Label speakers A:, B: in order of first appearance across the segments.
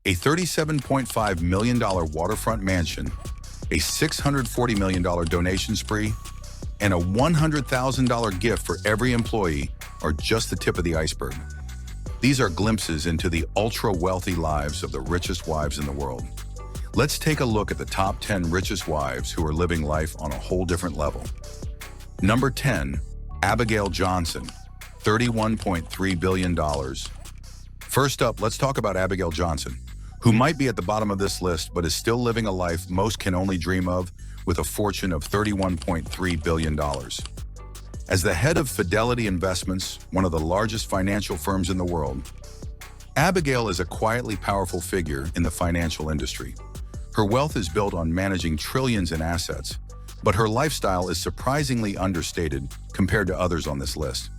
A: a $37.5 million waterfront mansion, a $640 million donation spree, and a $100,000 gift for every employee are just the tip of the iceberg. These are glimpses into the ultra-wealthy lives of the richest wives in the world. Let's take a look at the top 10 richest wives who are living life on a whole different level. Number 10, Abigail Johnson, $31.3 billion. First up, let's talk about Abigail Johnson, who might be at the bottom of this list but is still living a life most can only dream of with a fortune of $31.3 billion. As the head of Fidelity Investments, one of the largest financial firms in the world, Abigail is a quietly powerful figure in the financial industry. Her wealth is built on managing trillions in assets, but her lifestyle is surprisingly understated compared to others on this list.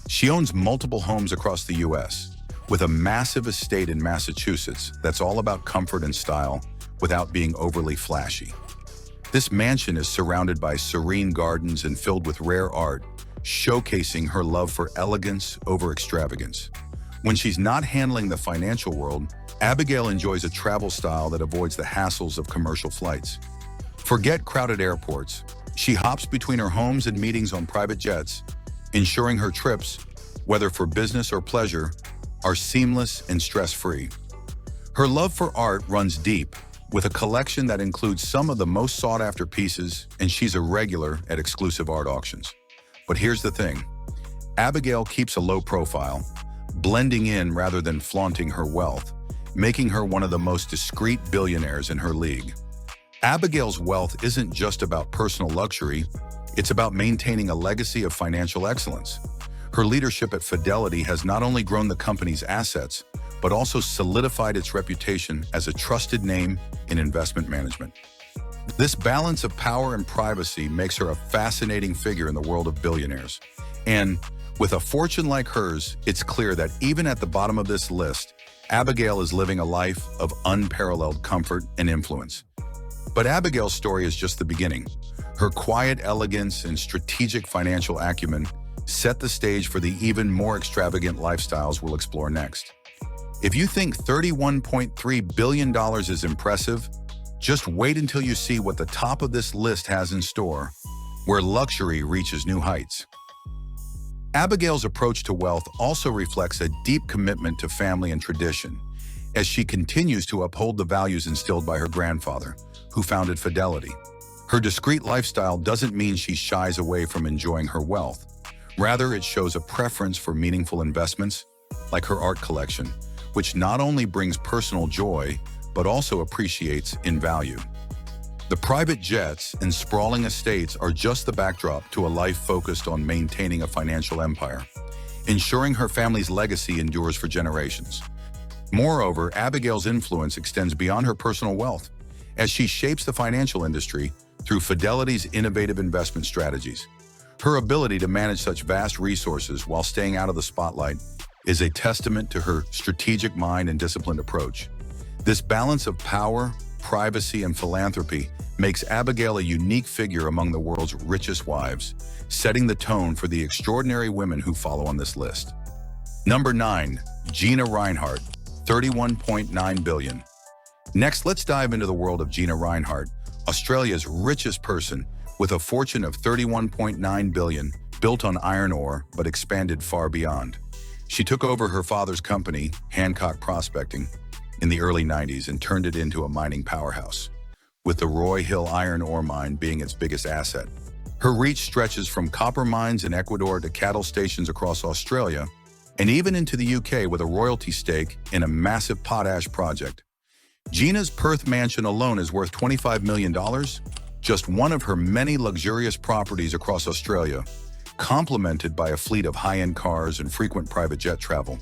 A: She owns multiple homes across the U.S., with a massive estate in Massachusetts that's all about comfort and style without being overly flashy. This mansion is surrounded by serene gardens and filled with rare art, showcasing her love for elegance over extravagance. When she's not handling the financial world, Abigail enjoys a travel style that avoids the hassles of commercial flights. Forget crowded airports. She hops between her homes and meetings on private jets, ensuring her trips, whether for business or pleasure, are seamless and stress-free. Her love for art runs deep, with a collection that includes some of the most sought-after pieces, and she's a regular at exclusive art auctions. But here's the thing. Abigail keeps a low profile, blending in rather than flaunting her wealth, making her one of the most discreet billionaires in her league. Abigail's wealth isn't just about personal luxury, it's about maintaining a legacy of financial excellence. Her leadership at Fidelity has not only grown the company's assets, but also solidified its reputation as a trusted name in investment management. This balance of power and privacy makes her a fascinating figure in the world of billionaires. And with a fortune like hers, it's clear that even at the bottom of this list, Abigail is living a life of unparalleled comfort and influence. But Abigail's story is just the beginning. Her quiet elegance and strategic financial acumen set the stage for the even more extravagant lifestyles we'll explore next. If you think $31.3 billion is impressive, just wait until you see what the top of this list has in store, where luxury reaches new heights. Abigail's approach to wealth also reflects a deep commitment to family and tradition, as she continues to uphold the values instilled by her grandfather, who founded Fidelity. Her discreet lifestyle doesn't mean she shies away from enjoying her wealth. Rather, it shows a preference for meaningful investments, like her art collection, which not only brings personal joy, but also appreciates in value. The private jets and sprawling estates are just the backdrop to a life focused on maintaining a financial empire, ensuring her family's legacy endures for generations. Moreover, Abigail's influence extends beyond her personal wealth, as she shapes the financial industry through Fidelity's innovative investment strategies. Her ability to manage such vast resources while staying out of the spotlight is a testament to her strategic mind and disciplined approach. This balance of power, privacy, and philanthropy makes Abigail a unique figure among the world's richest wives, setting the tone for the extraordinary women who follow on this list. Number 9, Gina Rinehart, $31.9 billion. Next, let's dive into the world of Gina Rinehart, Australia's richest person, with a fortune of $31.9 billion, built on iron ore but expanded far beyond. She took over her father's company, Hancock Prospecting, in the early 90s and turned it into a mining powerhouse, with the Roy Hill iron ore mine being its biggest asset. Her reach stretches from copper mines in Ecuador to cattle stations across Australia, and even into the UK with a royalty stake in a massive potash project. Gina's Perth mansion alone is worth $25 million, just one of her many luxurious properties across Australia, complemented by a fleet of high-end cars and frequent private jet travel.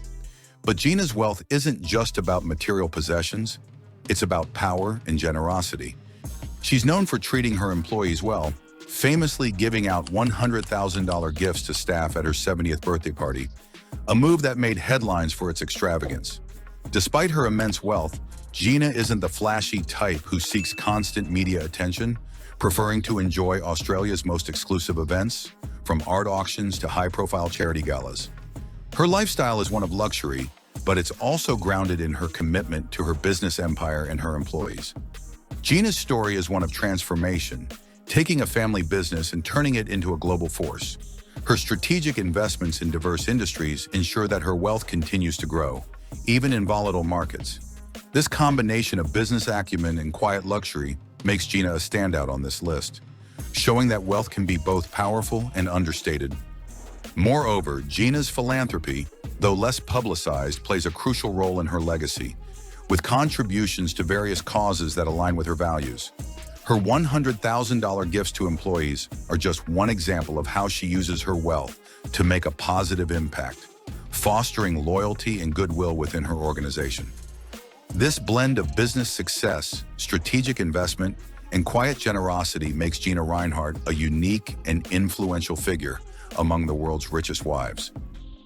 A: But Gina's wealth isn't just about material possessions, it's about power and generosity. She's known for treating her employees well, famously giving out $100,000 gifts to staff at her 70th birthday party, a move that made headlines for its extravagance. Despite her immense wealth, Gina isn't the flashy type who seeks constant media attention, preferring to enjoy Australia's most exclusive events, from art auctions to high-profile charity galas. Her lifestyle is one of luxury, but it's also grounded in her commitment to her business empire and her employees. Gina's story is one of transformation, taking a family business and turning it into a global force. Her strategic investments in diverse industries ensure that her wealth continues to grow, even in volatile markets. This combination of business acumen and quiet luxury makes Gina a standout on this list, showing that wealth can be both powerful and understated. Moreover, Gina's philanthropy, though less publicized, plays a crucial role in her legacy, with contributions to various causes that align with her values. Her $100,000 gifts to employees are just one example of how she uses her wealth to make a positive impact, fostering loyalty and goodwill within her organization. This blend of business success, strategic investment, and quiet generosity makes Gina Rinehart a unique and influential figure among the world's richest wives.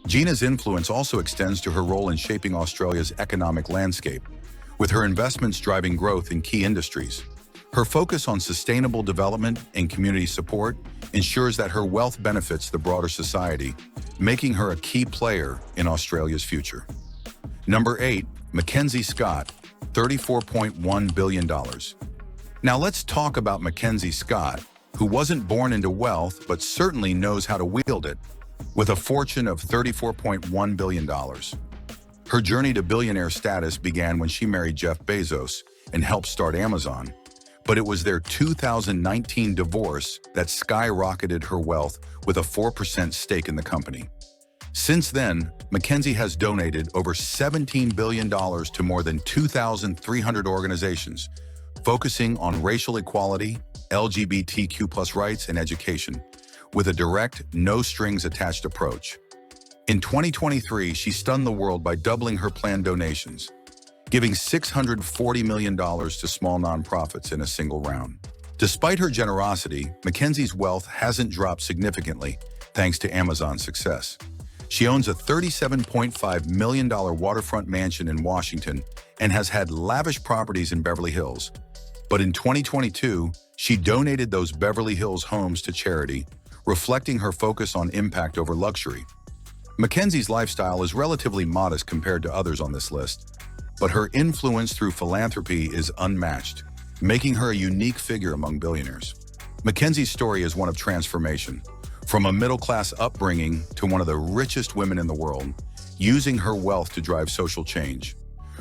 A: Gina's influence also extends to her role in shaping Australia's economic landscape, with her investments driving growth in key industries. Her focus on sustainable development and community support ensures that her wealth benefits the broader society, making her a key player in Australia's future. Number 8. Mackenzie Scott, $34.1 billion. Now let's talk about Mackenzie Scott, who wasn't born into wealth but certainly knows how to wield it, with a fortune of $34.1 billion. Her journey to billionaire status began when she married Jeff Bezos and helped start Amazon, but it was their 2019 divorce that skyrocketed her wealth with a 4% stake in the company. Since then, Mackenzie has donated over $17 billion to more than 2,300 organizations, focusing on racial equality, LGBTQ+ rights, and education, with a direct, no-strings-attached approach. In 2023, she stunned the world by doubling her planned donations, giving $640 million to small nonprofits in a single round. Despite her generosity, Mackenzie's wealth hasn't dropped significantly thanks to Amazon's success. She owns a $37.5 million waterfront mansion in Washington and has had lavish properties in Beverly Hills. But in 2022, she donated those Beverly Hills homes to charity, reflecting her focus on impact over luxury. Mackenzie's lifestyle is relatively modest compared to others on this list, but her influence through philanthropy is unmatched, making her a unique figure among billionaires. Mackenzie's story is one of transformation, from a middle-class upbringing to one of the richest women in the world, using her wealth to drive social change.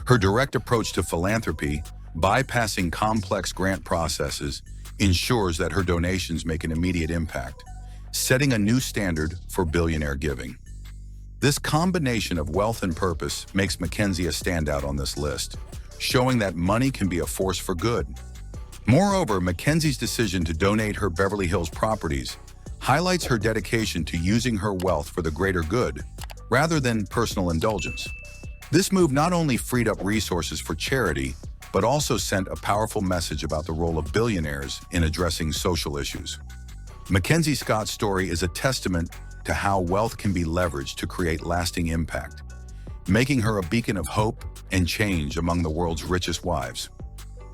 A: Her direct approach to philanthropy, bypassing complex grant processes, ensures that her donations make an immediate impact, setting a new standard for billionaire giving. This combination of wealth and purpose makes Mackenzie a standout on this list, showing that money can be a force for good. Moreover, Mackenzie's decision to donate her Beverly Hills properties highlights her dedication to using her wealth for the greater good, rather than personal indulgence. This move not only freed up resources for charity, but also sent a powerful message about the role of billionaires in addressing social issues. Mackenzie Scott's story is a testament to how wealth can be leveraged to create lasting impact, making her a beacon of hope and change among the world's richest wives.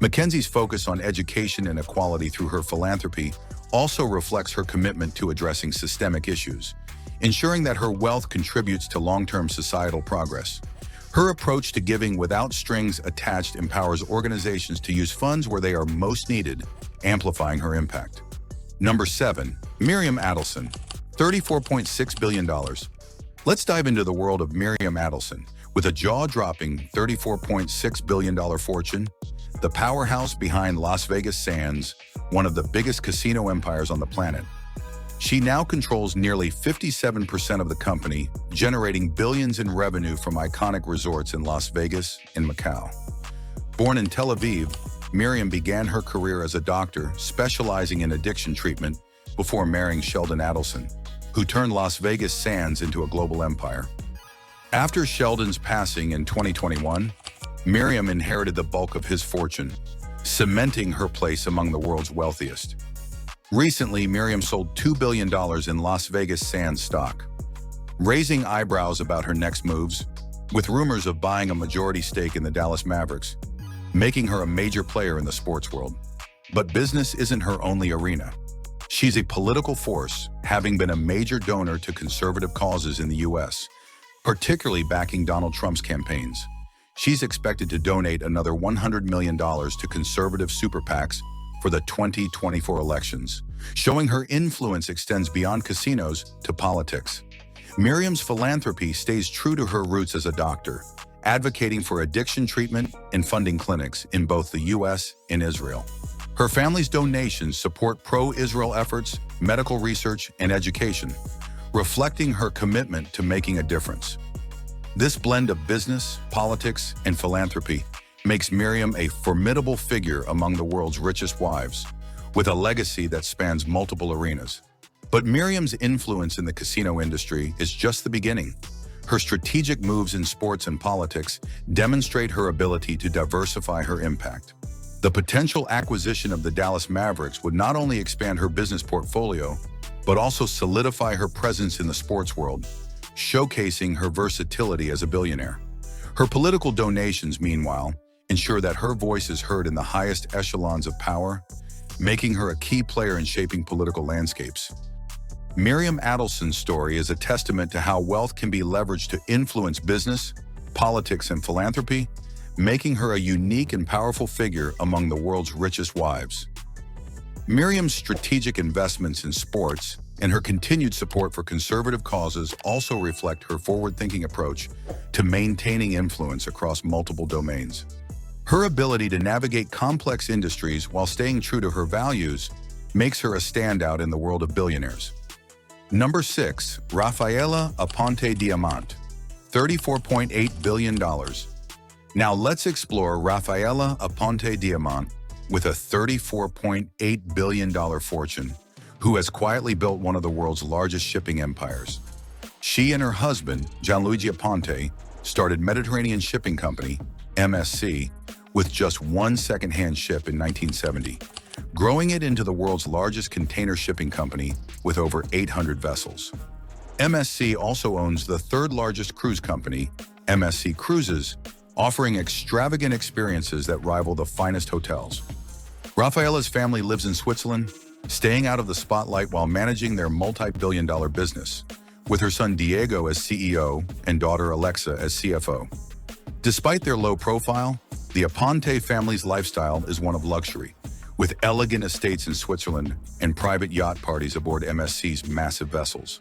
A: Mackenzie's focus on education and equality through her philanthropy also reflects her commitment to addressing systemic issues, ensuring that her wealth contributes to long-term societal progress. Her approach to giving without strings attached empowers organizations to use funds where they are most needed, amplifying her impact. Number 7. Miriam Adelson, $34.6 billion. Let's dive into the world of Miriam Adelson. With a jaw-dropping $34.6 billion fortune, the powerhouse behind Las Vegas Sands, one of the biggest casino empires on the planet. She now controls nearly 57% of the company, generating billions in revenue from iconic resorts in Las Vegas and Macau. Born in Tel Aviv, Miriam began her career as a doctor specializing in addiction treatment before marrying Sheldon Adelson, who turned Las Vegas Sands into a global empire. After Sheldon's passing in 2021, Miriam inherited the bulk of his fortune, cementing her place among the world's wealthiest. Recently, Miriam sold $2 billion in Las Vegas Sands stock, raising eyebrows about her next moves, with rumors of buying a majority stake in the Dallas Mavericks, making her a major player in the sports world. But business isn't her only arena. She's a political force, having been a major donor to conservative causes in the U.S., particularly backing Donald Trump's campaigns. She's expected to donate another $100 million to conservative super PACs for the 2024 elections, showing her influence extends beyond casinos to politics. Miriam's philanthropy stays true to her roots as a doctor, advocating for addiction treatment and funding clinics in both the U.S. and Israel. Her family's donations support pro-Israel efforts, medical research, and education, reflecting her commitment to making a difference. This blend of business, politics, and philanthropy makes Miriam a formidable figure among the world's richest wives, with a legacy that spans multiple arenas. But Miriam's influence in the casino industry is just the beginning. Her strategic moves in sports and politics demonstrate her ability to diversify her impact. The potential acquisition of the Dallas Mavericks would not only expand her business portfolio, but also solidify her presence in the sports world, showcasing her versatility as a billionaire. Her political donations, meanwhile, ensure that her voice is heard in the highest echelons of power, making her a key player in shaping political landscapes. Miriam Adelson's story is a testament to how wealth can be leveraged to influence business, politics, and philanthropy, making her a unique and powerful figure among the world's richest wives. Miriam's strategic investments in sports and her continued support for conservative causes also reflect her forward-thinking approach to maintaining influence across multiple domains. Her ability to navigate complex industries while staying true to her values makes her a standout in the world of billionaires. Number 6, Rafaela Aponte Diamant, $34.8 billion. Now let's explore Rafaela Aponte Diamant with a $34.8 billion fortune, who has quietly built one of the world's largest shipping empires. She and her husband, Gianluigi Aponte, started Mediterranean Shipping Company, MSC, with just one second-hand ship in 1970, growing it into the world's largest container shipping company with over 800 vessels. MSC also owns the third-largest cruise company, MSC Cruises, offering extravagant experiences that rival the finest hotels. Rafaela's family lives in Switzerland, staying out of the spotlight while managing their multi-billion-dollar business, with her son Diego as CEO and daughter Alexa as CFO. Despite their low profile, the Aponte family's lifestyle is one of luxury, with elegant estates in Switzerland and private yacht parties aboard MSC's massive vessels.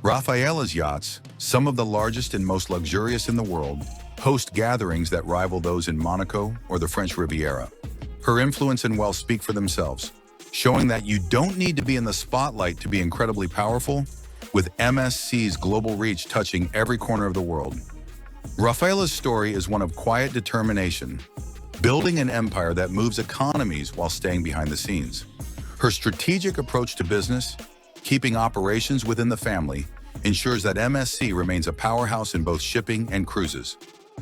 A: Rafaela's yachts, some of the largest and most luxurious in the world, host gatherings that rival those in Monaco or the French Riviera. Her influence and wealth speak for themselves, showing that you don't need to be in the spotlight to be incredibly powerful, with MSC's global reach touching every corner of the world. Rafaela's story is one of quiet determination, building an empire that moves economies while staying behind the scenes. Her strategic approach to business, keeping operations within the family, ensures that MSC remains a powerhouse in both shipping and cruises.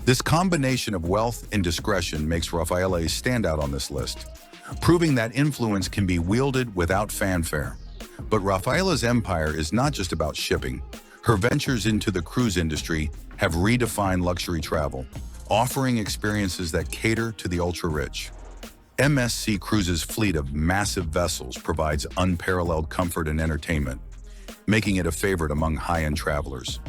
A: This combination of wealth and discretion makes Rafaela a standout on this list, proving that influence can be wielded without fanfare. But Rafaela's empire is not just about shipping. Her ventures into the cruise industry have redefined luxury travel, offering experiences that cater to the ultra-rich. MSC Cruises' fleet of massive vessels provides unparalleled comfort and entertainment, making it a favorite among high-end travelers.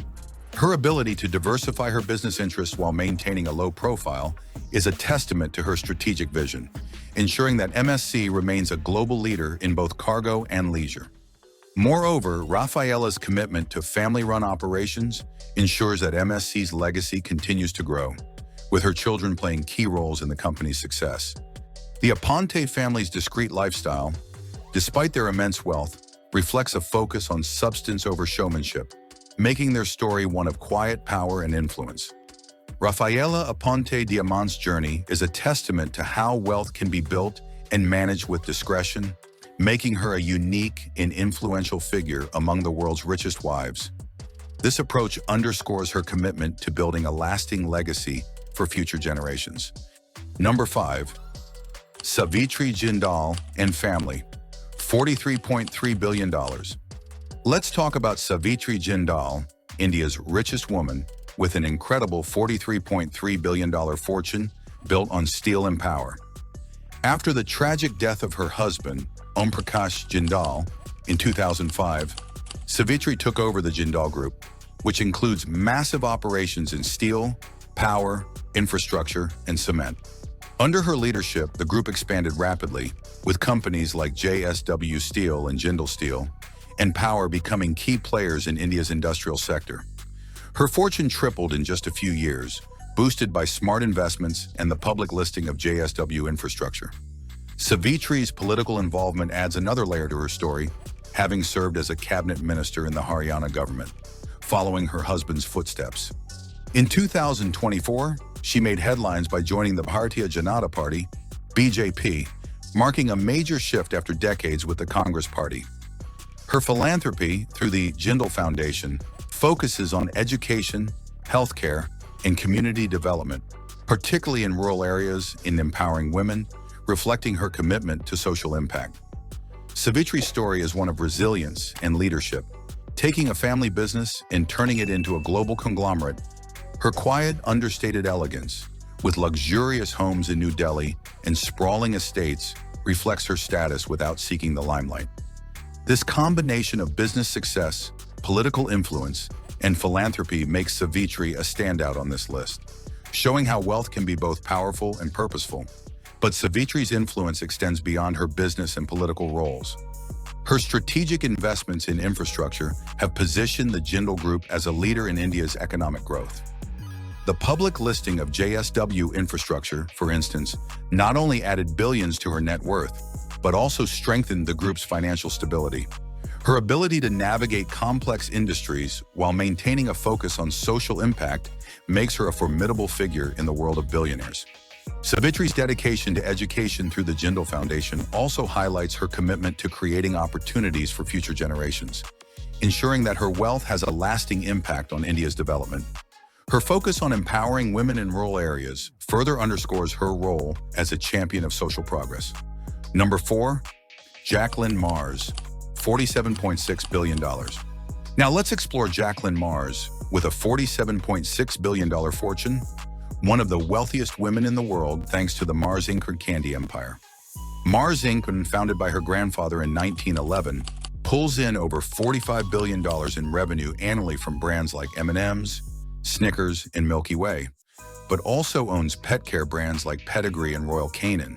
A: Her ability to diversify her business interests while maintaining a low profile is a testament to her strategic vision, ensuring that MSC remains a global leader in both cargo and leisure. Moreover, Rafaela's commitment to family-run operations ensures that MSC's legacy continues to grow, with her children playing key roles in the company's success. The Aponte family's discreet lifestyle, despite their immense wealth, reflects a focus on substance over showmanship, making their story one of quiet power and influence. Rafaela Aponte Diamant's journey is a testament to how wealth can be built and managed with discretion, making her a unique and influential figure among the world's richest wives. This approach underscores her commitment to building a lasting legacy for future generations. Number 5, Savitri Jindal and family, $43.3 billion. Let's talk about Savitri Jindal, India's richest woman, with an incredible $43.3 billion fortune built on steel and power. After the tragic death of her husband, Om Prakash Jindal, in 2005, Savitri took over the Jindal Group, which includes massive operations in steel, power, infrastructure, and cement. Under her leadership, the group expanded rapidly, with companies like JSW Steel and Jindal Steel and Power becoming key players in India's industrial sector. Her fortune tripled in just a few years, boosted by smart investments and the public listing of JSW Infrastructure. Savitri's political involvement adds another layer to her story, having served as a cabinet minister in the Haryana government, following her husband's footsteps. In 2024, she made headlines by joining the Bharatiya Janata Party, BJP, marking a major shift after decades with the Congress Party. Her philanthropy, through the Jindal Foundation, focuses on education, healthcare, and community development, particularly in rural areas, in empowering women, reflecting her commitment to social impact. Savitri's story is one of resilience and leadership, taking a family business and turning it into a global conglomerate. Her quiet, understated elegance, with luxurious homes in New Delhi and sprawling estates, reflects her status without seeking the limelight. This combination of business success, political influence, and philanthropy makes Savitri a standout on this list, showing how wealth can be both powerful and purposeful. But Savitri's influence extends beyond her business and political roles. Her strategic investments in infrastructure have positioned the Jindal Group as a leader in India's economic growth. The public listing of JSW Infrastructure, for instance, not only added billions to her net worth, but also strengthened the group's financial stability. Her ability to navigate complex industries while maintaining a focus on social impact makes her a formidable figure in the world of billionaires. Savitri's dedication to education through the Jindal Foundation also highlights her commitment to creating opportunities for future generations, ensuring that her wealth has a lasting impact on India's development. Her focus on empowering women in rural areas further underscores her role as a champion of social progress. Number 4, Jacqueline Mars, $47.6 billion. Now let's explore Jacqueline Mars. With a $47.6 billion fortune, one of the wealthiest women in the world thanks to the Mars Inc. candy empire. Mars Inc., founded by her grandfather in 1911, pulls in over $45 billion in revenue annually from brands like M&M's, Snickers, and Milky Way, but also owns pet care brands like Pedigree and Royal Canin.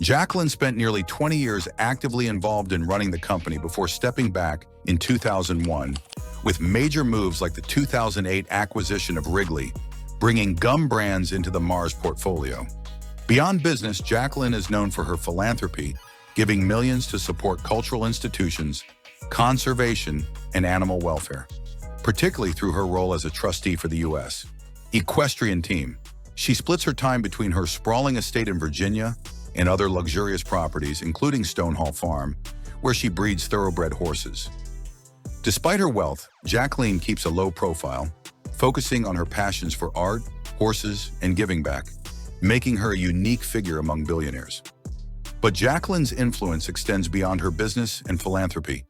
A: Jacqueline spent nearly 20 years actively involved in running the company before stepping back in 2001 with major moves like the 2008 acquisition of Wrigley, bringing gum brands into the Mars portfolio. Beyond business, Jacqueline is known for her philanthropy, giving millions to support cultural institutions, conservation, and animal welfare, particularly through her role as a trustee for the U.S. equestrian team. She splits her time between her sprawling estate in Virginia and other luxurious properties, including Stonehall Farm, where she breeds thoroughbred horses. Despite her wealth, Jacqueline keeps a low profile, focusing on her passions for art, horses, and giving back, making her a unique figure among billionaires. But Jacqueline's influence extends beyond her business and philanthropy.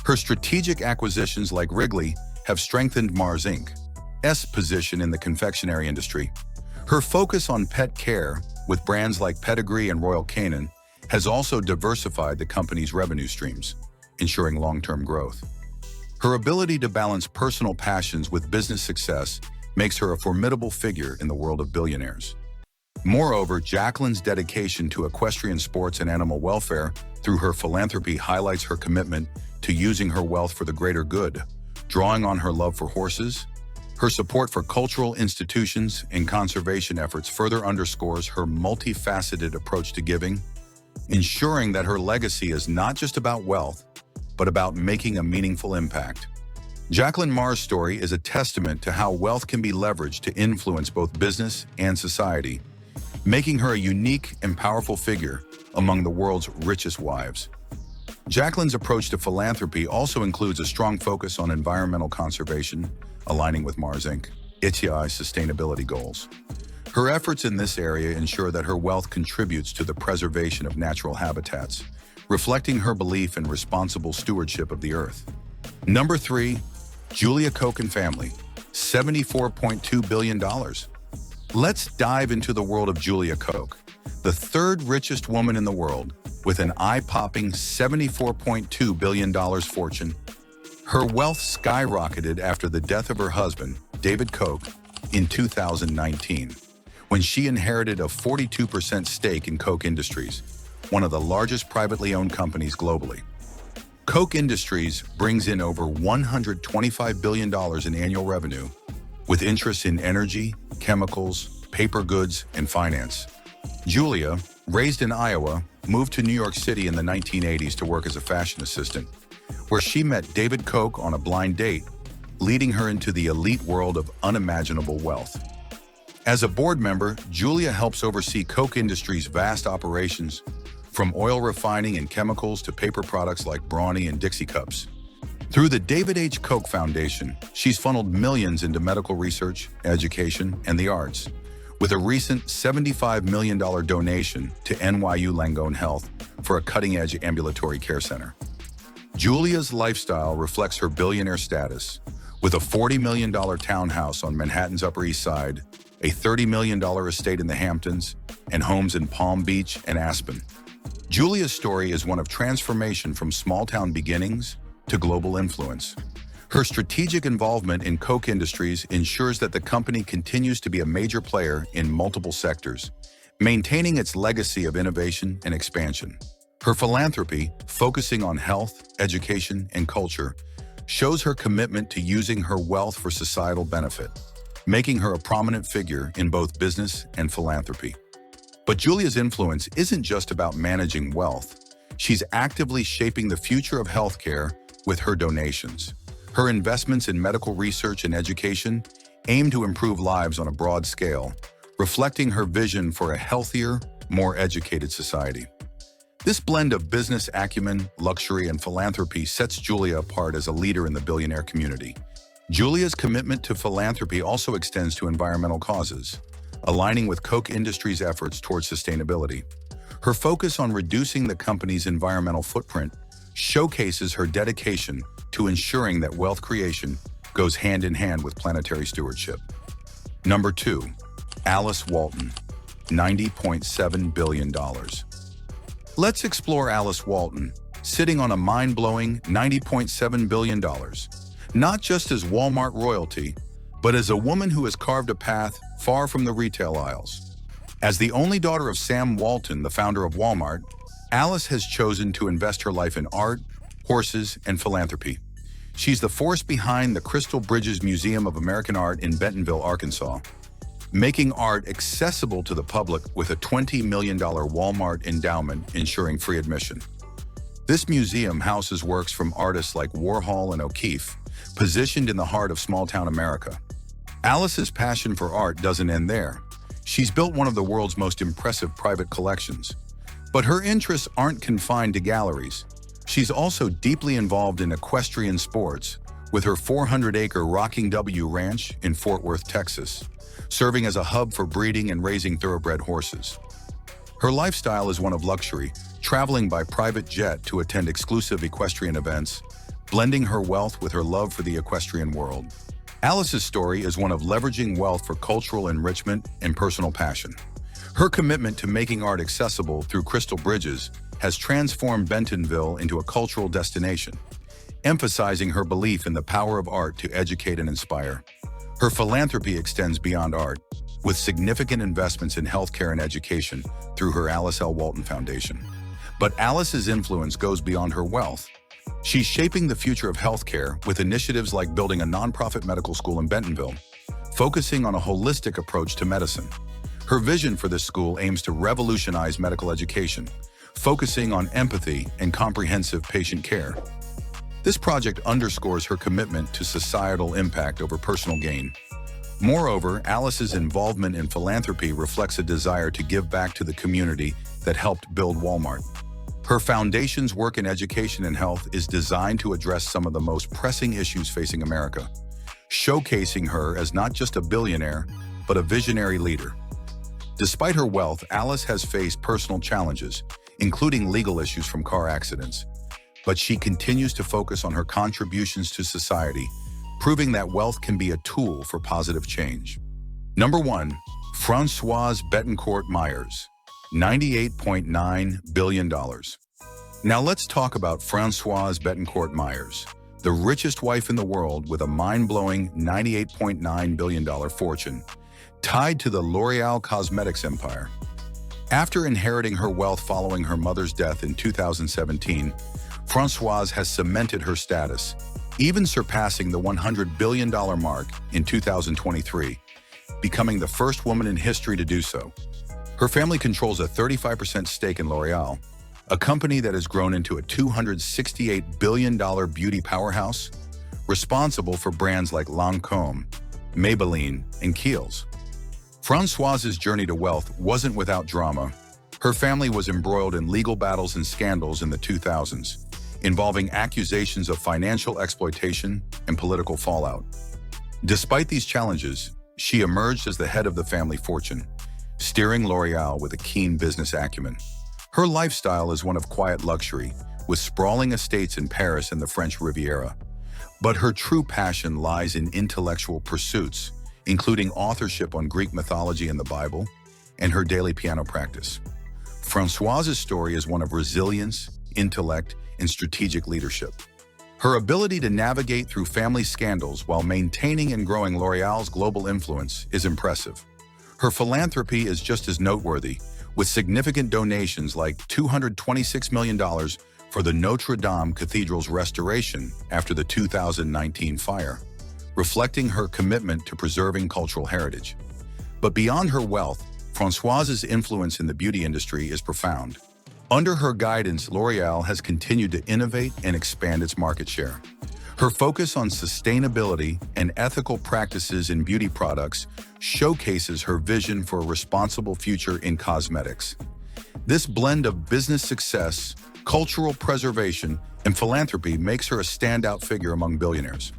A: Her strategic acquisitions like Wrigley have strengthened Mars Inc.'s position in the confectionery industry. Her focus on pet care, with brands like Pedigree and Royal Canin, has also diversified the company's revenue streams, ensuring long-term growth. Her ability to balance personal passions with business success makes her a formidable figure in the world of billionaires. Moreover, Jacqueline's dedication to equestrian sports and animal welfare through her philanthropy highlights her commitment to using her wealth for the greater good, drawing on her love for horses. Her support for cultural institutions and conservation efforts further underscores her multifaceted approach to giving, ensuring that her legacy is not just about wealth, but about making a meaningful impact. Jacqueline Mars' story is a testament to how wealth can be leveraged to influence both business and society, making her a unique and powerful figure among the world's richest wives. Jacqueline's approach to philanthropy also includes a strong focus on environmental conservation, aligning with Mars Inc.'s sustainability goals. Her efforts in this area ensure that her wealth contributes to the preservation of natural habitats, reflecting her belief in responsible stewardship of the earth. Number 3, Julia Koch and family, $74.2 billion. Let's dive into the world of Julia Koch, the third richest woman in the world, with an eye-popping $74.2 billion fortune. Her wealth skyrocketed after the death of her husband, David Koch, in 2019, when she inherited a 42% stake in Koch Industries, one of the largest privately owned companies globally. Koch Industries brings in over $125 billion in annual revenue, with interests in energy, chemicals, paper goods, and finance. Julia, raised in Iowa, moved to New York City in the 1980s to work as a fashion assistant, where she met David Koch on a blind date, leading her into the elite world of unimaginable wealth. As a board member, Julia helps oversee Koch Industries' vast operations, from oil refining and chemicals to paper products like Brawny and Dixie cups. Through the David H. Koch Foundation, she's funneled millions into medical research, education, and the arts, with a recent $75 million donation to NYU Langone Health for a cutting-edge ambulatory care center. Julia's lifestyle reflects her billionaire status, with a $40 million townhouse on Manhattan's Upper East Side, a $30 million estate in the Hamptons, and homes in Palm Beach and Aspen. Julia's story is one of transformation from small-town beginnings to global influence. Her strategic involvement in Koch Industries ensures that the company continues to be a major player in multiple sectors, maintaining its legacy of innovation and expansion. Her philanthropy, focusing on health, education, and culture, shows her commitment to using her wealth for societal benefit, making her a prominent figure in both business and philanthropy. But Julia's influence isn't just about managing wealth. She's actively shaping the future of healthcare with her donations. Her investments in medical research and education aim to improve lives on a broad scale, reflecting her vision for a healthier, more educated society. This blend of business acumen, luxury, and philanthropy sets Julia apart as a leader in the billionaire community. Julia's commitment to philanthropy also extends to environmental causes, aligning with Koch Industries' efforts towards sustainability. Her focus on reducing the company's environmental footprint showcases her dedication to ensuring that wealth creation goes hand in hand with planetary stewardship. Number 2, Alice Walton, $90.7 billion. Let's explore Alice Walton, sitting on a mind-blowing $90.7 billion, not just as Walmart royalty, but as a woman who has carved a path far from the retail aisles. As the only daughter of Sam Walton, the founder of Walmart, Alice has chosen to invest her life in art, horses, and philanthropy. She's the force behind the Crystal Bridges Museum of American Art in Bentonville, Arkansas, making art accessible to the public with a $20 million Walmart endowment ensuring free admission. This museum houses works from artists like Warhol and O'Keeffe, positioned in the heart of small-town America. Alice's passion for art doesn't end there. She's built one of the world's most impressive private collections. But her interests aren't confined to galleries. She's also deeply involved in equestrian sports, with her 400-acre Rocking W Ranch in Fort Worth, Texas, serving as a hub for breeding and raising thoroughbred horses. Her lifestyle is one of luxury, traveling by private jet to attend exclusive equestrian events, blending her wealth with her love for the equestrian world. Alice's story is one of leveraging wealth for cultural enrichment and personal passion. Her commitment to making art accessible through Crystal Bridges has transformed Bentonville into a cultural destination, emphasizing her belief in the power of art to educate and inspire. Her philanthropy extends beyond art, with significant investments in healthcare and education through her Alice L. Walton Foundation. But Alice's influence goes beyond her wealth. She's shaping the future of healthcare with initiatives like building a nonprofit medical school in Bentonville, focusing on a holistic approach to medicine. Her vision for this school aims to revolutionize medical education, focusing on empathy and comprehensive patient care. This project underscores her commitment to societal impact over personal gain. Moreover, Alice's involvement in philanthropy reflects a desire to give back to the community that helped build Walmart. Her foundation's work in education and health is designed to address some of the most pressing issues facing America, showcasing her as not just a billionaire, but a visionary leader. Despite her wealth, Alice has faced personal challenges, including legal issues from car accidents. But she continues to focus on her contributions to society, proving that wealth can be a tool for positive change. Number 1, Françoise Bettencourt Myers, $98.9 billion. Now let's talk about Françoise Bettencourt Myers, the richest wife in the world with a mind-blowing $98.9 billion fortune, tied to the L'Oreal Cosmetics empire. After inheriting her wealth following her mother's death in 2017, Françoise has cemented her status, even surpassing the $100 billion mark in 2023, becoming the first woman in history to do so. Her family controls a 35% stake in L'Oreal, a company that has grown into a $268 billion beauty powerhouse, responsible for brands like Lancôme, Maybelline, and Kiehl's. Françoise's journey to wealth wasn't without drama. Her family was embroiled in legal battles and scandals in the 2000s, involving accusations of financial exploitation and political fallout. Despite these challenges, she emerged as the head of the family fortune, steering L'Oreal with a keen business acumen. Her lifestyle is one of quiet luxury, with sprawling estates in Paris and the French Riviera. But her true passion lies in intellectual pursuits, including authorship on Greek mythology and the Bible, and her daily piano practice. Françoise's story is one of resilience, intellect, and strategic leadership. Her ability to navigate through family scandals while maintaining and growing L'Oreal's global influence is impressive. Her philanthropy is just as noteworthy, with significant donations like $226 million for the Notre Dame Cathedral's restoration after the 2019 fire, reflecting her commitment to preserving cultural heritage. But beyond her wealth, Françoise's influence in the beauty industry is profound. Under her guidance, L'Oreal has continued to innovate and expand its market share. Her focus on sustainability and ethical practices in beauty products showcases her vision for a responsible future in cosmetics. This blend of business success, cultural preservation, and philanthropy makes her a standout figure among billionaires.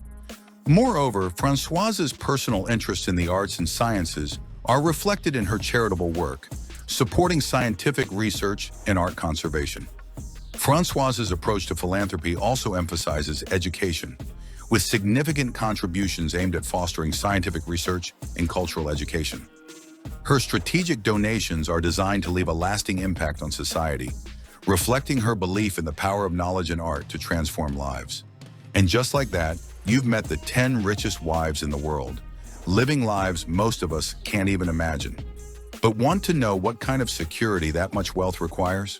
A: Moreover, Françoise's personal interests in the arts and sciences are reflected in her charitable work, supporting scientific research and art conservation. Françoise's approach to philanthropy also emphasizes education, with significant contributions aimed at fostering scientific research and cultural education. Her strategic donations are designed to leave a lasting impact on society, reflecting her belief in the power of knowledge and art to transform lives. And just like that, you've met the 10 richest wives in the world, living lives most of us can't even imagine. But want to know what kind of security that much wealth requires?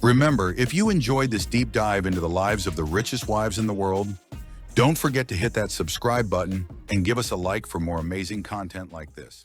A: Remember, if you enjoyed this deep dive into the lives of the richest wives in the world, don't forget to hit that subscribe button and give us a like for more amazing content like this.